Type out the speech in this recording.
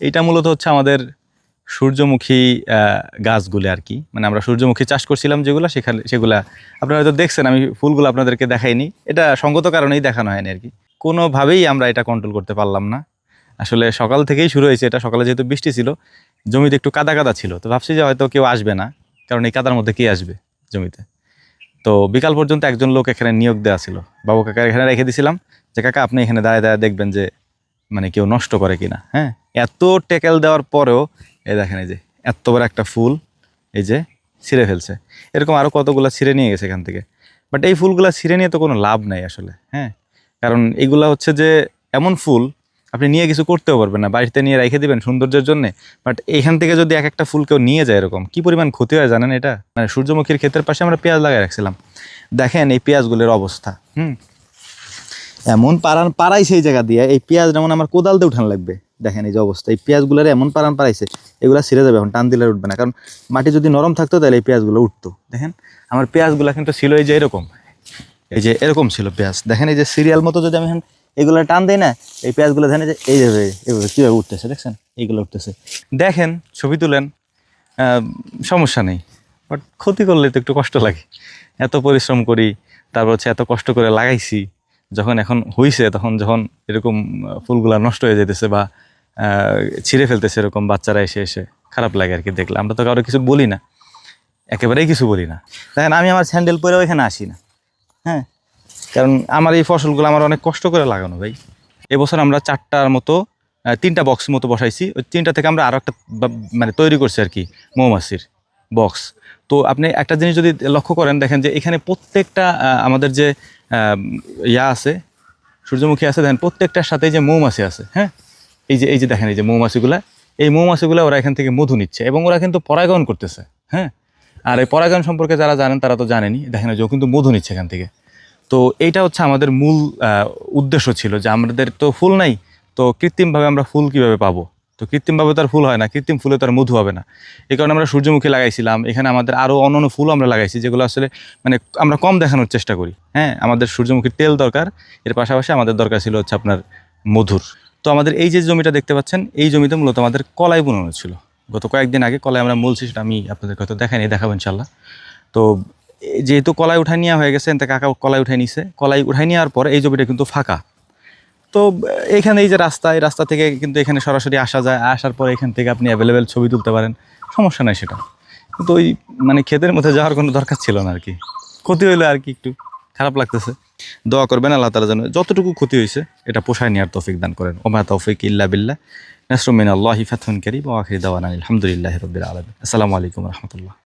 এটা মূলত হচ্ছে আমাদের সূর্যমুখী গাছগুলো আর কি, মানে আমরা সূর্যমুখী চাষ করছিলাম যেগুলো, সেগুলা আপনারা হয়তো দেখছেন, আমি ফুলগুলো আপনাদেরকে দেখাইনি, এটা সঙ্গত কারণেই দেখানো হয়নি আর কি। কোনোভাবেই আমরা এটা কন্ট্রোল করতে পারলাম না। আসলে সকাল থেকেই শুরু হয়েছে এটা, সকালে যেহেতু বৃষ্টি ছিল, জমিতে একটু কাদা কাদা ছিল, তো ভাবছি যে হয়তো কেউ আসবে না, কারণ এই কাদার মধ্যে কে আসবে জমিতে। তো বিকাল পর্যন্ত একজন লোক এখানে নিয়োগ দেওয়া ছিল, বাবু কাকা এখানে রেখে দিয়েছিলাম যে কাকা আপনি এখানে দাঁড়ায় দাঁড়ায় দেখবেন যে মানে কেউ নষ্ট করে কিনা। হ্যাঁ, এত টেকেল দেওয়ার পরেও এই দেখেন, এই যে এত বড় একটা ফুল এই যে ছিঁড়ে ফেলছে, এরকম আরও কতগুলো ছিঁড়ে নিয়ে গেছে এখান থেকে। বাট এই ফুলগুলো ছিঁড়ে নিয়ে তো কোনো লাভ নাই আসলে। হ্যাঁ, কারণ এগুলা হচ্ছে যে এমন ফুল আপনি নিয়ে কিছু করতেও পারবেন না, বাড়িতে নিয়ে রেখে দিবেন সৌন্দর্যের জন্য। বাট এখান থেকে যদি এক একটা ফুল কেউ নিয়ে যায়, এরকম কি পরিমাণ ক্ষতি হয় জানেন? এটা মানে সূর্যমুখীর ক্ষেতের পাশে আমরা পেঁয়াজ লাগাই রাখছিলাম, দেখেন এই পেঁয়াজগুলোর অবস্থা। এমন পাড়াই সেই জায়গা দিয়ে, এই পেঁয়াজ যেমন আমার কোদাল দিয়ে উঠান লাগবে। দেখেন এই যে অবস্থা, এই পেঁয়াজগুলোর এমন পাড়াইছে, এগুলো ছিঁড়ে যাবে, এখন টান দিলে উঠবে না, কারণ মাটি যদি নরম থাকতো তাহলে এই পেঁয়াজগুলো উঠতো। দেখেন আমার পেঁয়াজগুলো কিন্তু ছিল এই যে এরকম, এই যে এরকম ছিল পেঁয়াজ। দেখেন এই যে সিরিয়াল মতো যদি আমি এখন এগুলো টান দিই না, এই পেঁয়াজগুলো দেখেন যে এইভাবে এইভাবে কীভাবে উঠতেছে, দেখছেন এইগুলো উঠতেছে। দেখেন ছবি তুলেন, সমস্যা নেই, বাট ক্ষতি করলে তো একটু কষ্ট লাগে। এত পরিশ্রম করি, তারপর হচ্ছে এত কষ্ট করে লাগাইছি, যখন এখন হইছে, তখন যখন এরকম ফুলগুলা নষ্ট হয়ে যেতেছে বা ছিঁড়ে ফেলতেছে এরকম বাচ্চারা এসে এসে, খারাপ লাগে আর কি দেখলে। আমরা তো কারো কিছু বলি না, একেবারেই কিছু বলি না। দেখেন আমি আমার স্যান্ডেল পরেও এখানে আসি না। হ্যাঁ, কারণ আমার এই ফসলগুলো আমার অনেক কষ্ট করে লাগানো ভাই। এবছর আমরা 4টার মতো 3টা বক্স মতো বসাইছি, ওই 3টা থেকে আমরা আরও একটা মানে তৈরি করছি আর কি, মৌমাছির বক্স। তো আপনি একটা জিনিস যদি লক্ষ্য করেন, দেখেন যে এখানে প্রত্যেকটা আমাদের যে ইয়া আছে, সূর্যমুখী আছে, দেখেন প্রত্যেকটার সাথে যে মৌমাছি আছে। হ্যাঁ, এই যে দেখেন এই যে মৌমাছিগুলা ওরা এখান থেকে মধু নিচ্ছে এবং ওরা কিন্তু পরাগায়ন করতেছে। হ্যাঁ, আর এই পরাগায়ন সম্পর্কে যারা জানেন তারা তো জানেনই, দেখেন যে ও কিন্তু মধু নিচ্ছে এখান থেকে। তো এইটা হচ্ছে আমাদের মূল উদ্দেশ্য ছিল যে আমাদের তো ফুল নাই, তো কৃত্রিমভাবে আমরা ফুল কিভাবে পাবো? তো কৃত্রিমভাবে তো আর ফুল হয় না, কৃত্রিম ফুলে তো আর মধু হবে না। এই কারণে আমরা সূর্যমুখী লাগাইছিলাম, এখানে আমাদের আরও অন্যান্য ফুলও আমরা লাগাইছি, যেগুলো আসলে মানে আমরা কম দেখানোর চেষ্টা করি। হ্যাঁ, আমাদের সূর্যমুখীর তেল দরকার, এর পাশাপাশি আমাদের দরকার ছিল হচ্ছে আপনার মধুর। তো আমাদের এই যে জমিটা দেখতে পাচ্ছেন, এই জমিতে মূলত আমাদের কলাই বুনানো ছিল। গত কয়েকদিন আগে কলাই আমরা মূলছি, সেটা আমি আপনাদের হয়তো দেখাইনি, দেখাবো ইনশাল্লাহ। তো যেহেতু কলাই উঠাই নেওয়া হয়ে গেছে, এতে কাকা কলাই উঠাই নিছে, কলাই উঠাই নেওয়ার পর এই জমিটা কিন্তু ফাঁকা। তো এখানে এই যে রাস্তা, এই রাস্তা থেকে কিন্তু এখানে সরাসরি আসা যায়, আসার পরে এখান থেকে আপনি অ্যাভেলেবেল ছবি তুলতে পারেন, সমস্যা নাই সেটা। কিন্তু ওই মানে ক্ষেতের মধ্যে যাওয়ার কোনো দরকার ছিল না আর কি। ক্ষতি হইলো আর কি, একটু খারাপ লাগতেছে। দোয়া করবেন আল্লাহ তাআলা যেন যতটুকু ক্ষতি হয়েছে এটা পোষায় নেওয়ার তৌফিক দান করেন। ওমা তৌফিক ইল্লা বিল্লাহ, নাসরুম মিনাল্লাহি ফাতহুন কারীম ওয়া আখিরু দাওয়ানা আলহামদুলিল্লাহি রাব্বিল আলামিন। আসসালামু আলাইকুম ওয়া রাহমাতুল্লাহ।